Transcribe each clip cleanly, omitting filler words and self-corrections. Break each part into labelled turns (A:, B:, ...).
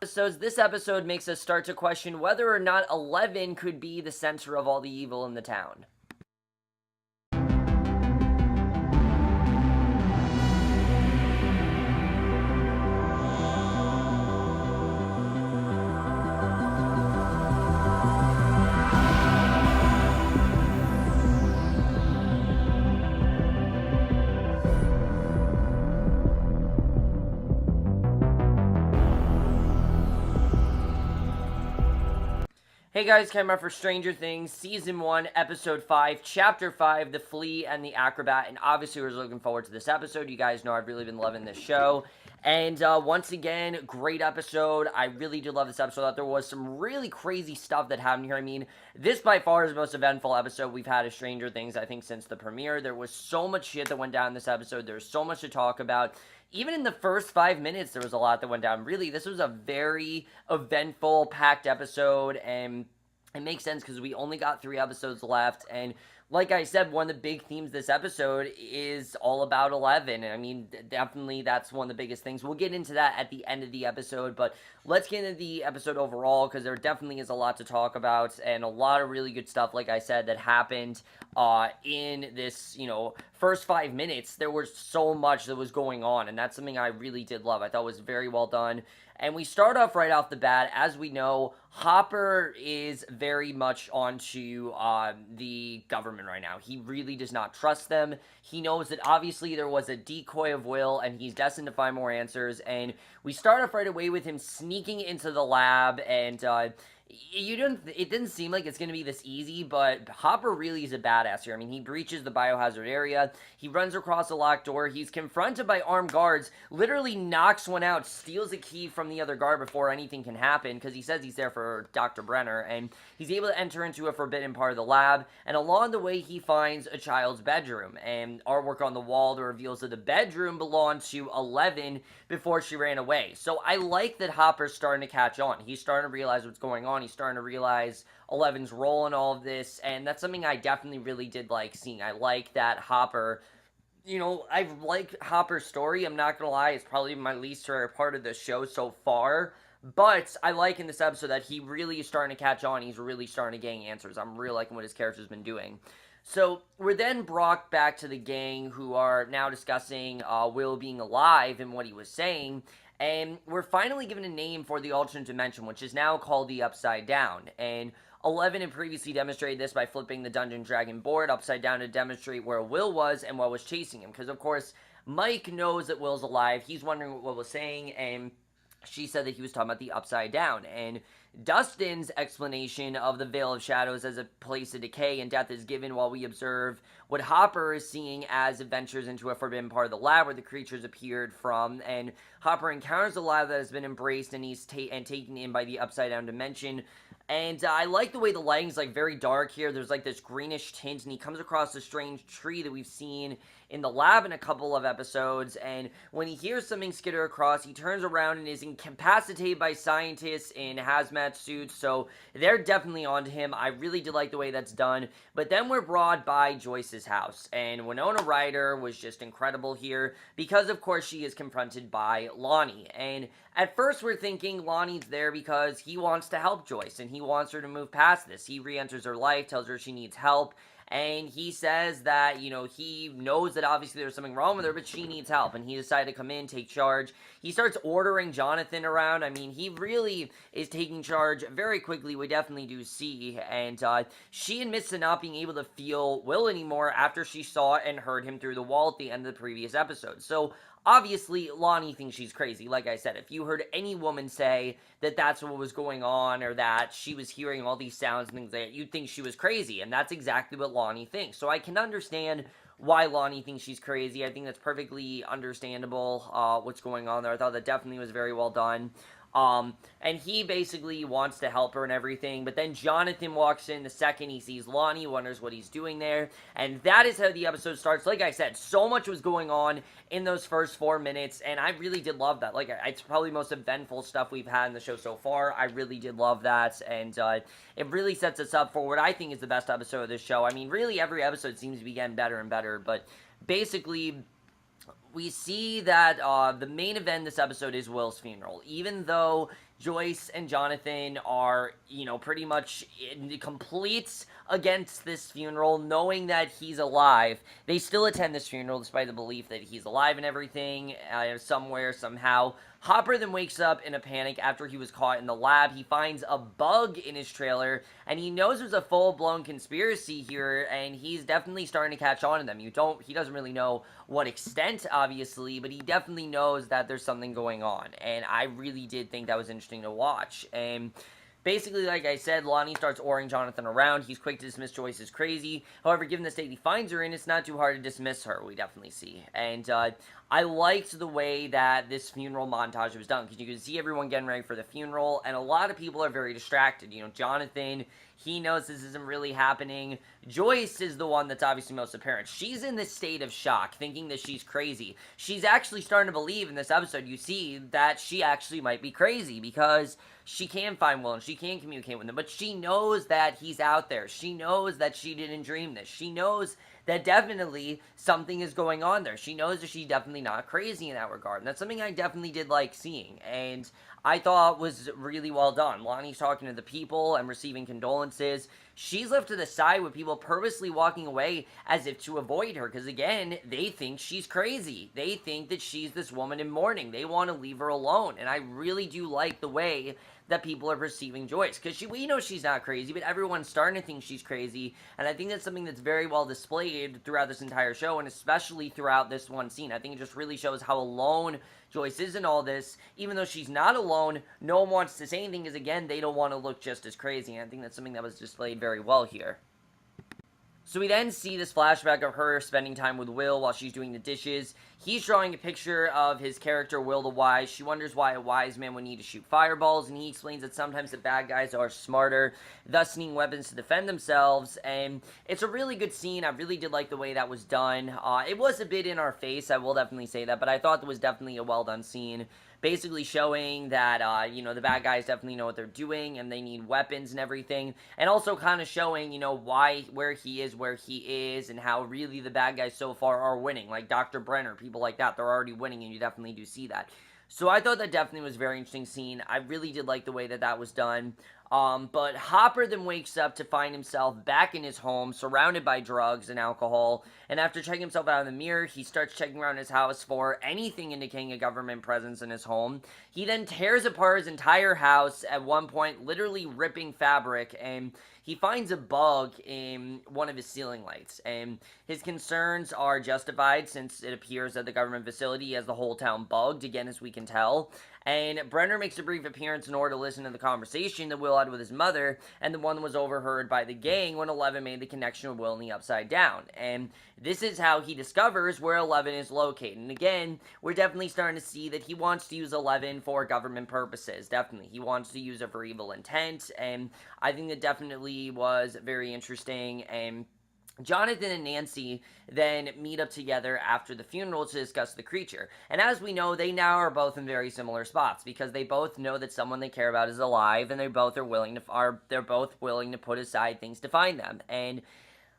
A: episodes, this episode makes us start to question whether or not 11 could be the center of all the evil in the town. Hey guys, camera for Stranger Things, Season 1, Episode 5, Chapter 5, The Flea and the Acrobat, and obviously we're looking forward to this episode. You guys know I've really been loving this show, and once again, great episode. I really did love this episode. I thought there was some really crazy stuff that happened here. I mean, this by far is the most eventful episode we've had of Stranger Things, I think, since the premiere. There was so much shit that went down in this episode. There's so much to talk about. Even in the first 5 minutes, there was a lot that went down. Really, this was a very eventful, packed episode, and it makes sense because we only got 3 episodes left, and like I said, one of the big themes this episode is all about 11. I mean, definitely that's one of the biggest things. We'll get into that at the end of the episode, but let's get into the episode overall, because there definitely is a lot to talk about, and a lot of really good stuff, like I said, that happened in this, first 5 minutes. There was so much that was going on, and that's something I really did love. I thought was very well done. And we start off right off the bat. As we know, Hopper is very much onto the government right now. He really does not trust them. He knows that obviously there was a decoy of Will, and he's destined to find more answers. And we start off right away with him sneaking into the lab, and it didn't seem like it's going to be this easy, but Hopper really is a badass here. I mean, he breaches the biohazard area, he runs across a locked door, he's confronted by armed guards, literally knocks one out, steals a key from the other guard before anything can happen, because he says he's there for Dr. Brenner, and he's able to enter into a forbidden part of the lab, and along the way he finds a child's bedroom, and artwork on the wall that reveals that the bedroom belonged to 11 before she ran away. So I like that Hopper's starting to catch on. He's starting to realize what's going on. He's starting to realize 11's role in all of this, and that's something I definitely really did like seeing. I like that Hopper, I like Hopper's story. I'm not gonna lie, it's probably my least favorite part of the show so far, but I like in this episode that he really is starting to catch on. He's really starting to gain answers. I'm really liking what his character's been doing. So we're then brought back to the gang, who are now discussing Will being alive and what he was saying, and we're finally given a name for the alternate dimension, which is now called the Upside Down. And 11 had previously demonstrated this by flipping the Dungeon Dragon board upside down to demonstrate where Will was and what was chasing him. Because, of course, Mike knows that Will's alive. He's wondering what Will was saying, and she said that he was talking about the Upside Down. And Dustin's explanation of the Veil of Shadows as a place of decay and death is given while we observe what Hopper is seeing as it ventures into a forbidden part of the lab where the creatures appeared from, and Hopper encounters a lab that has been embraced, and he's taken in by the Upside Down dimension. And I like the way the lighting's very dark here. There's this greenish tint, and he comes across a strange tree that we've seen in the lab in a couple of episodes, and when he hears something skitter across, he turns around and is incapacitated by scientists in hazmat suits, so they're definitely onto him. I really did like the way that's done. But then we're brought by Joyce's house, and Winona Ryder was just incredible here, because of course she is confronted by Lonnie, and at first we're thinking Lonnie's there because he wants to help Joyce, and he wants her to move past this. He re-enters her life, tells her she needs help, and he says that, he knows that obviously there's something wrong with her, but she needs help, and he decided to come in, take charge. He starts ordering Jonathan around. I mean, he really is taking charge very quickly, we definitely do see, and she admits to not being able to feel Will anymore after she saw and heard him through the wall at the end of the previous episode. So obviously, Lonnie thinks she's crazy. Like I said, if you heard any woman say that that's what was going on, or that she was hearing all these sounds and things like that, you'd think she was crazy, and that's exactly what Lonnie thinks. So I can understand why Lonnie thinks she's crazy. I think that's perfectly understandable, what's going on there. I thought that definitely was very well done. And he basically wants to help her and everything, but then Jonathan walks in the second he sees Lonnie, wonders what he's doing there, and that is how the episode starts. Like I said, so much was going on in those first 4 minutes, and I really did love that. It's probably the most eventful stuff we've had in the show so far. I really did love that, and it really sets us up for what I think is the best episode of this show. I mean, really every episode seems to be getting better and better, but basically we see that the main event this episode is Will's funeral. Even though Joyce and Jonathan are, pretty much in complete against this funeral, knowing that he's alive, they still attend this funeral despite the belief that he's alive and everything, somewhere, somehow. Hopper then wakes up in a panic after he was caught in the lab. He finds a bug in his trailer, and he knows there's a full-blown conspiracy here, and he's definitely starting to catch on to them. He doesn't really know what extent, obviously, but he definitely knows that there's something going on, and I really did think that was interesting to watch. And basically, like I said, Lonnie starts ordering Jonathan around. He's quick to dismiss Joyce as crazy. However, given the state he finds her in, it's not too hard to dismiss her, we definitely see. And I liked the way that this funeral montage was done, because you can see everyone getting ready for the funeral, and a lot of people are very distracted. Jonathan, he knows this isn't really happening. Joyce is the one that's obviously most apparent. She's in this state of shock, thinking that she's crazy. She's actually starting to believe in this episode, you see, that she actually might be crazy, because she can find Will and she can communicate with him, but she knows that he's out there. She knows that she didn't dream this. She knows that definitely something is going on there. She knows that she's definitely not crazy in that regard, and that's something I definitely did like seeing, and I thought was really well done. Lonnie's talking to the people and receiving condolences. She's left to the side with people purposely walking away as if to avoid her, because again, they think she's crazy. They think that she's this woman in mourning. They want to leave her alone, and I really do like the way that people are perceiving Joyce, because we know she's not crazy, but everyone's starting to think she's crazy, and I think that's something that's very well displayed throughout this entire show, and especially throughout this one scene. I think it just really shows how alone Joyce is in all this. Even though she's not alone, no one wants to say anything, because again, they don't want to look just as crazy, and I think that's something that was displayed very well here. So we then see this flashback of her spending time with Will while she's doing the dishes. He's drawing a picture of his character, Will the Wise. She wonders why a wise man would need to shoot fireballs, and he explains that sometimes the bad guys are smarter, thus needing weapons to defend themselves, and it's a really good scene. I really did like the way that was done. It was a bit in our face, I will definitely say that, but I thought it was definitely a well-done scene. Basically showing that, the bad guys definitely know what they're doing, and they need weapons and everything, and also kind of showing, where he is, and how really the bad guys so far are winning, like Dr. Brenner, people like that, they're already winning, and you definitely do see that. So I thought that definitely was a very interesting scene. I really did like the way that that was done. But Hopper then wakes up to find himself back in his home, surrounded by drugs and alcohol, and after checking himself out in the mirror, he starts checking around his house for anything indicating a government presence in his home. He then tears apart his entire house, at one point literally ripping fabric, and he finds a bug in one of his ceiling lights, and his concerns are justified since it appears that the government facility has the whole town bugged, again, as we can tell. And Brenner makes a brief appearance in order to listen to the conversation that Will had with his mother, and the one that was overheard by the gang when Eleven made the connection with Will in the Upside Down. And this is how he discovers where Eleven is located. And again, we're definitely starting to see that he wants to use Eleven for government purposes. Definitely. He wants to use it for evil intent, and I think that definitely was very interesting. And Jonathan and Nancy then meet up together after the funeral to discuss the creature. And as we know, they now are both in very similar spots, because they both know that someone they care about is alive, and they're both willing to put aside things to find them. And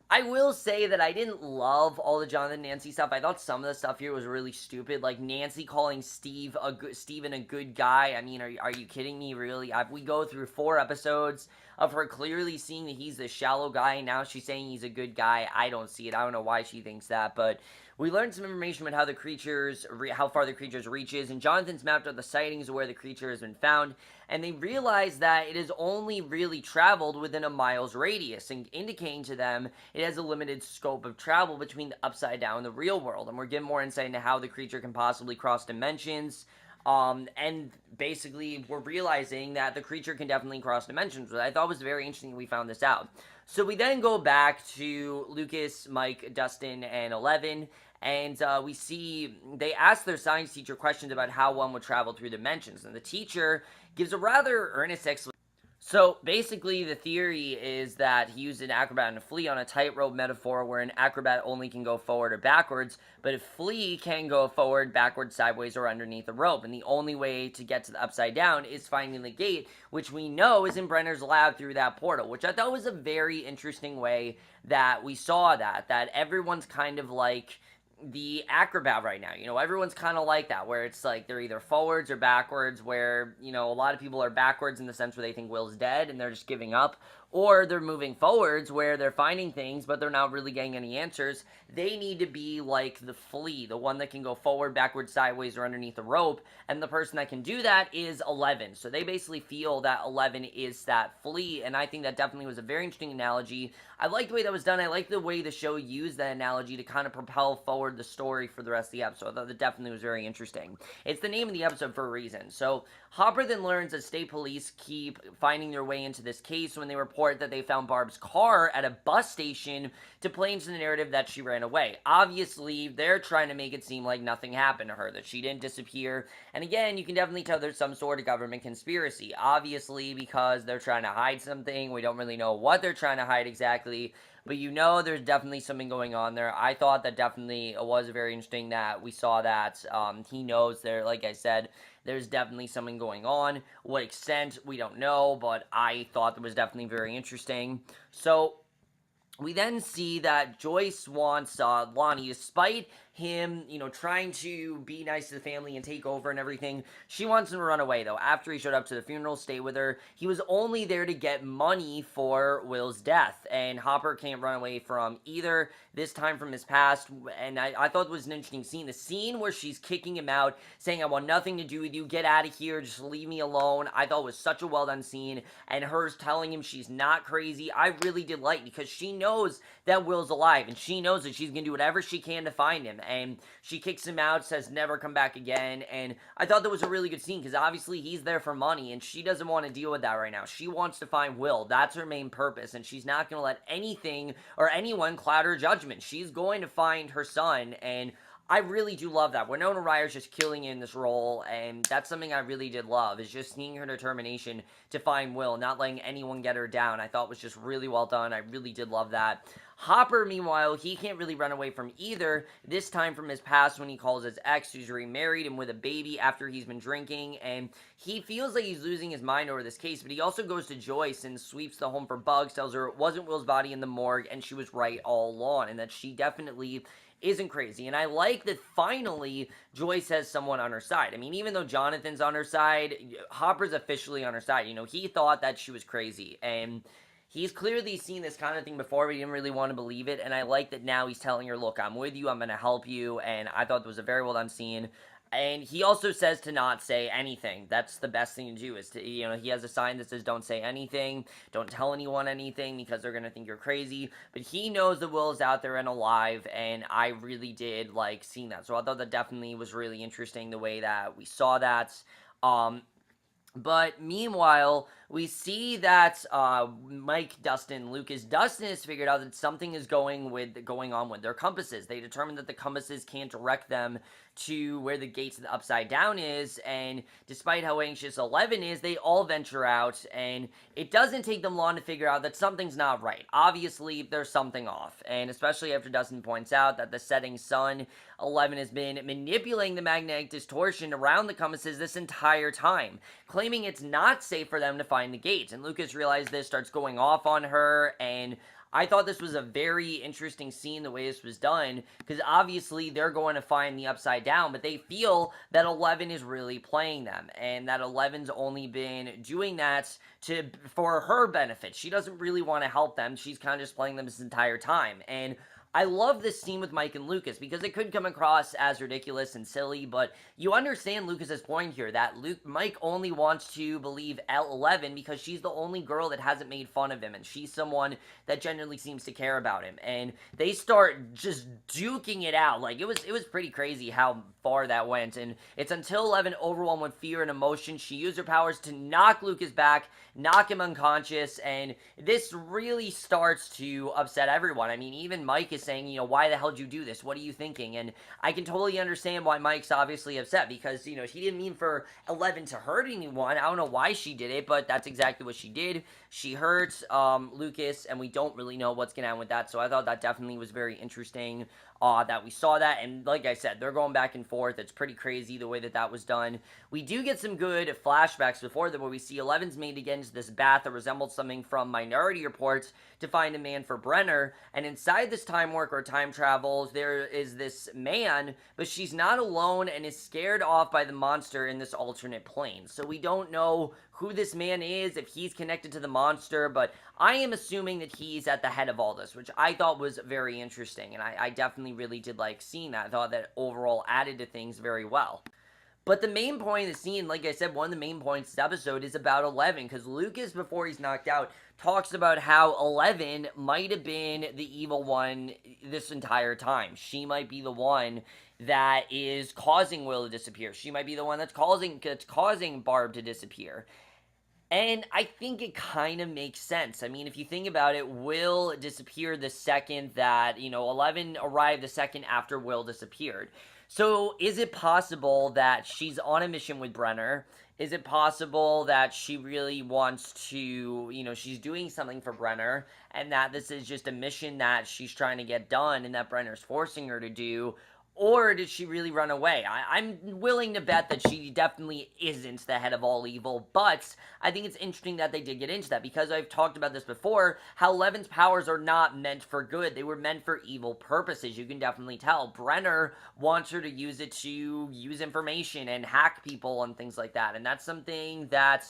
A: I will say that I didn't love all the Jonathan and Nancy stuff. I thought some of the stuff here was really stupid, like Nancy calling Steven a good guy. I mean, are you kidding me, really? We go through 4 episodes of her clearly seeing that he's a shallow guy, and now she's saying he's a good guy. I don't see it. I don't know why she thinks that, but we learned some information about how far the creature's reaches, and Jonathan's mapped out the sightings of where the creature has been found, and they realize that it has only really traveled within a mile's radius, and indicating to them it has a limited scope of travel between the Upside Down and the real world, and we're getting more insight into how the creature can possibly cross dimensions. And basically, we're realizing that the creature can definitely cross dimensions, which I thought was very interesting we found this out. So we then go back to Lucas, Mike, Dustin, and Eleven, and we see they ask their science teacher questions about how one would travel through dimensions, and the teacher gives a rather earnest explanation. So, basically, the theory is that he used an acrobat and a flea on a tightrope metaphor where an acrobat only can go forward or backwards, but a flea can go forward, backwards, sideways, or underneath a rope, and the only way to get to the Upside Down is finding the gate, which we know is in Brenner's lab through that portal, which I thought was a very interesting way that we saw that everyone's kind of like the Acrobat right now. You know, everyone's kind of like that, where it's like they're either forwards or backwards, where, you know, a lot of people are backwards in the sense where they think Will's dead and they're just giving up, or they're moving forwards where they're finding things but they're not really getting any answers. They need to be like the Flea, the one that can go forward, backwards, sideways, or underneath the rope, and the person that can do that is 11. So they basically feel that 11 is that Flea, and I think that definitely was a very interesting analogy. I like the way that was done. I like the way the show used that analogy to kind of propel forward the story for the rest of the episode. I thought that definitely was very interesting. It's the name of the episode for a reason. So Hopper then learns that state police keep finding their way into this case when they report that they found Barb's car at a bus station to play into the narrative that she ran away. Obviously, they're trying to make it seem like nothing happened to her, that she didn't disappear. And again, you can definitely tell there's some sort of government conspiracy. Obviously, because they're trying to hide something. We don't really know what they're trying to hide exactly, but you know there's definitely something going on there. I thought that definitely was very interesting that we saw that. He knows there, like I said, there's definitely something going on. What extent, we don't know, but I thought that was definitely very interesting. So we then see that Joyce wants Lonnie, despite him, you know, trying to be nice to the family and take over and everything. She wants him to run away, though. After he showed up to the funeral, stay with her. He was only there to get money for Will's death, and Hopper can't run away from either, this time from his past, and I thought it was an interesting scene. The scene where she's kicking him out, saying, I want nothing to do with you, get out of here, just leave me alone. I thought it was such a well-done scene, and hers telling him she's not crazy, I really did like, because she knows that Will's alive, and she knows that she's going to do whatever she can to find him, and she kicks him out, says never come back again, and I thought that was a really good scene, because obviously he's there for money, and she doesn't want to deal with that right now. She wants to find Will. That's her main purpose, and she's not going to let anything or anyone cloud her judgment. She's going to find her son, and I really do love that. Winona Ryder's just killing in this role, and that's something I really did love, is just seeing her determination to find Will, not letting anyone get her down. I thought was just really well done. I really did love that. Hopper, meanwhile, he can't really run away from either, this time from his past when he calls his ex, who's remarried and with a baby after he's been drinking, and he feels like he's losing his mind over this case, but he also goes to Joyce and sweeps the home for bugs, tells her it wasn't Will's body in the morgue, and she was right all along, and that she definitely isn't crazy. And I like that finally Joyce has someone on her side. I mean, even though Jonathan's on her side, Hopper's officially on her side. You know, he thought that she was crazy, and he's clearly seen this kind of thing before, but he didn't really want to believe it, and I like that now he's telling her, look, I'm with you, I'm going to help you, and I thought it was a very well done scene. And he also says to not say anything. That's the best thing to do, is to, you know, he has a sign that says don't say anything, don't tell anyone anything, because they're going to think you're crazy. But he knows that Will is out there and alive, and I really did like seeing that. So I thought that definitely was really interesting, the way that we saw that. But meanwhile, we see that Mike, Dustin, Lucas, Dustin has figured out that something is going on with their compasses. They determined that the compasses can't direct them to where the gates of the Upside Down is, and despite how anxious 11 is, they all venture out, and it doesn't take them long to figure out that something's not right. Obviously, there's something off, and especially after Dustin points out that the setting sun, 11 has been manipulating the magnetic distortion around the compasses this entire time, claiming it's not safe for them to find the gates, and Lucas realizes this, starts going off on her, and I thought this was a very interesting scene, the way this was done, because obviously they're going to find the Upside Down, but they feel that 11 is really playing them, and that 11's only been doing that for her benefit. She doesn't really want to help them. She's kind of just playing them this entire time, and I love this scene with Mike and Lucas, because it could come across as ridiculous and silly, but you understand Lucas's point here, that Mike only wants to believe 11 because she's the only girl that hasn't made fun of him, and she's someone that genuinely seems to care about him, and they start just duking it out. Like, it was pretty crazy how far that went, and it's until 11, overwhelmed with fear and emotion, she used her powers to knock Lucas back, knock him unconscious, and this really starts to upset everyone. I mean, even Mike is saying, you know, why the hell did you do this? What are you thinking? And I can totally understand why Mike's obviously upset, because, you know, he didn't mean for 11 to hurt anyone. I don't know why she did it, but that's exactly what she did. She hurt Lucas, and we don't really know what's going to happen with that, so I thought that definitely was very interesting. that we saw that. And like I said, they're going back and forth. It's pretty crazy the way that was done. We do get some good flashbacks before that where we see Eleven's made against this bath that resembled something from Minority Reports to find a man for Brenner. And inside this time work or time travels, there is this man, but she's not alone and is scared off by the monster in this alternate plane. So we don't know who this man is, if he's connected to the monster, but I am assuming that he's at the head of all this, which I thought was very interesting, and I definitely really did like seeing that. I thought that overall added to things very well. But the main point of the scene, like I said, one of the main points of this episode is about 11, because Lucas, before he's knocked out, talks about how 11 might have been the evil one this entire time. She might be the one that is causing Will to disappear. She might be the one that's causing Barb to disappear. And I think it kind of makes sense. I mean, if you think about it, Will disappeared the second that, 11 arrived the second after Will disappeared. So is it possible that she's on a mission with Brenner? Is it possible that she really wants to, she's doing something for Brenner and that this is just a mission that she's trying to get done and that Brenner's forcing her to do? Or did she really run away? I'm willing to bet that she definitely isn't the head of all evil, but I think it's interesting that they did get into that, because I've talked about this before, how Eleven's powers are not meant for good. They were meant for evil purposes. You can definitely tell. Brenner wants her to use it to use information and hack people and things like that, and that's something that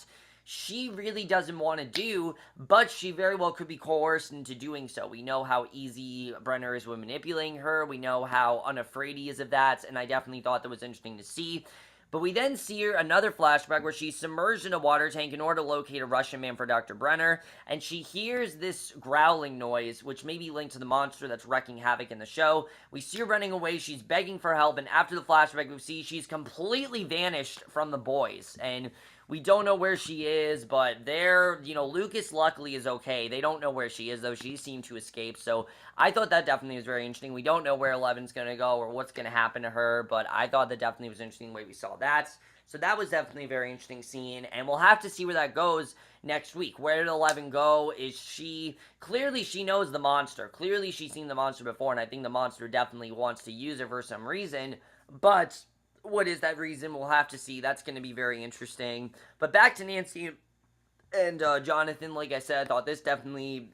A: she really doesn't want to do, but she very well could be coerced into doing so. We know how easy Brenner is with manipulating her. We know how unafraid he is of that, and I definitely thought that was interesting to see. But we then see her another flashback where she's submerged in a water tank in order to locate a Russian man for Dr. Brenner, and she hears this growling noise, which may be linked to the monster that's wreaking havoc in the show. We see her running away, she's begging for help, and after the flashback we see she's completely vanished from the boys, and we don't know where she is, but Lucas luckily is okay. They don't know where she is, though. She seemed to escape, so I thought that definitely was very interesting. We don't know where 11's going to go or what's going to happen to her, but I thought that definitely was interesting the way we saw that. So that was definitely a very interesting scene, and we'll have to see where that goes next week. Where did 11 go? Clearly she knows the monster. Clearly she's seen the monster before, and I think the monster definitely wants to use her for some reason, but what is that reason? We'll have to see. That's going to be very interesting. But back to Nancy and Jonathan, like I said, I thought this definitely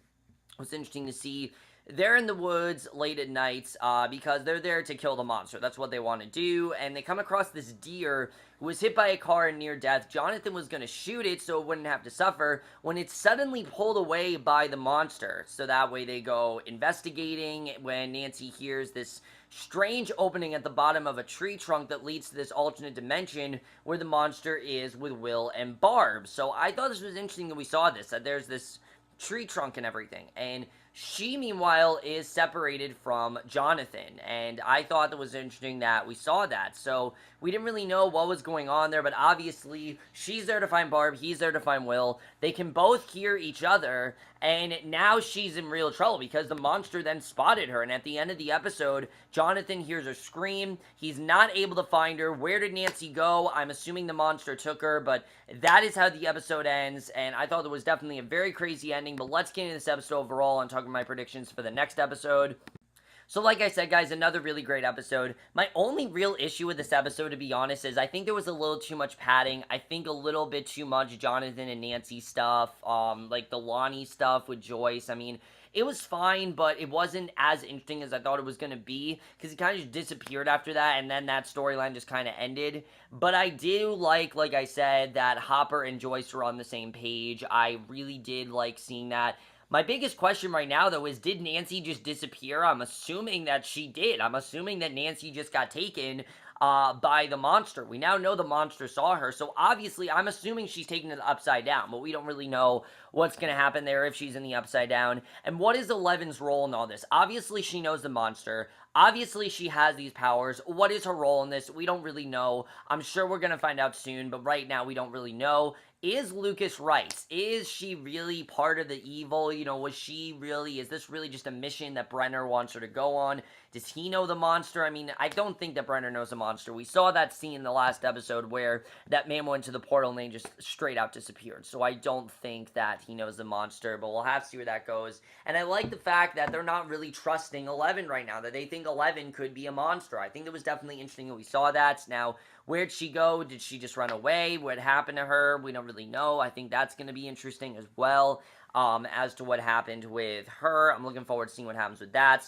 A: was interesting to see. They're in the woods late at night because they're there to kill the monster. That's what they want to do. And they come across this deer who was hit by a car in near death. Jonathan was going to shoot it so it wouldn't have to suffer when it's suddenly pulled away by the monster. So that way they go investigating when Nancy hears this strange opening at the bottom of a tree trunk that leads to this alternate dimension where the monster is with Will and Barb. So I thought this was interesting that we saw this, that there's this tree trunk and everything, and she meanwhile is separated from Jonathan, and I thought that was interesting that we saw that. So we didn't really know what was going on there, but obviously she's there to find Barb, he's there to find Will. They can both hear each other, and now she's in real trouble because the monster then spotted her, and at the end of the episode, Jonathan hears her scream. He's not able to find her. Where did Nancy go? I'm assuming the monster took her, but that is how the episode ends, and I thought it was definitely a very crazy ending. But let's get into this episode overall and talk about my predictions for the next episode. So like I said, guys, another really great episode. My only real issue with this episode, to be honest, is I think there was a little too much padding. I think a little bit too much Jonathan and Nancy stuff, like the Lonnie stuff with Joyce. I mean, it was fine, but it wasn't as interesting as I thought it was going to be, because it kind of just disappeared after that, and then that storyline just kind of ended. But I do like I said, that Hopper and Joyce were on the same page. I really did like seeing that. My biggest question right now, though, is did Nancy just disappear? I'm assuming that she did. I'm assuming that Nancy just got taken by the monster. We now know the monster saw her, so obviously I'm assuming she's taken to the Upside Down, but we don't really know what's going to happen there if she's in the Upside Down. And what is 11's role in all this? Obviously she knows the monster. Obviously she has these powers. What is her role in this? We don't really know. I'm sure we're going to find out soon, but right now we don't really know. Is Lucas right? Is she really part of the evil? Is this really just a mission that Brenner wants her to go on? Does he know the monster? I mean, I don't think that Brenner knows the monster. We saw that scene in the last episode where that man went to the portal and they just straight out disappeared. So I don't think that he knows the monster, but we'll have to see where that goes. And I like the fact that they're not really trusting 11 right now, that they think think 11 could be a monster. I think it was definitely interesting that we saw that. Now, where'd she go? Did she just run away? What happened to her? We don't really know. I think that's going to be interesting as well, as to what happened with her. I'm looking forward to seeing what happens with that.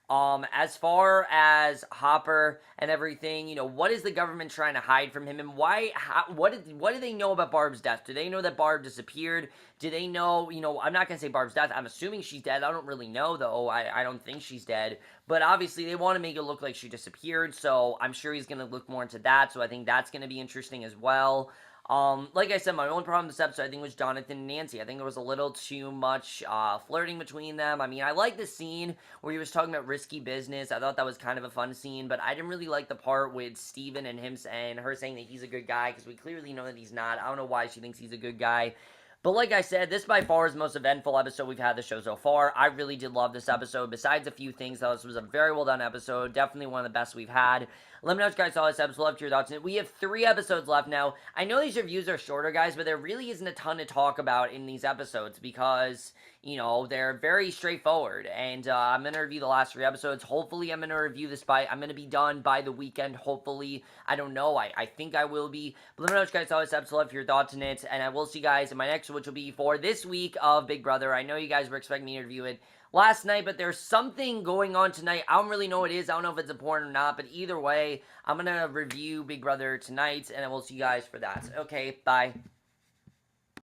A: As far as Hopper and everything, what is the government trying to hide from him, and what do they know about Barb's death? Do they know that Barb disappeared? Do they know, I'm not going to say Barb's death. I'm assuming she's dead. I don't really know, though. I don't think she's dead. But obviously, they want to make it look like she disappeared, so I'm sure he's going to look more into that, so I think that's going to be interesting as well. Like I said, my only problem with this episode, I think, was Jonathan and Nancy. I think there was a little too much flirting between them. I mean, I like the scene where he was talking about risky business. I thought that was kind of a fun scene, but I didn't really like the part with Steven and him and her saying that he's a good guy, because we clearly know that he's not. I don't know why she thinks he's a good guy. But like I said, this by far is the most eventful episode we've had the show so far. I really did love this episode. Besides a few things, though, this was a very well done episode. Definitely one of the best we've had. Let me know what you guys saw this episode. Love to your thoughts on it. We have 3 episodes left now. I know these reviews are shorter, guys, but there really isn't a ton to talk about in these episodes because, they're very straightforward. And I'm going to review the last 3 episodes. Hopefully, I'm going to review this I'm going to be done by the weekend, hopefully. I don't know. I think I will be. But let me know what you guys saw this episode. Love to your thoughts on it. And I will see you guys in my next one, which will be for this week of Big Brother. I know you guys were expecting me to review it last night, but there's something going on tonight. I don't really know what it is. I don't know if it's important or not, but either way, I'm going to review Big Brother tonight, and I will see you guys for that. Okay, bye.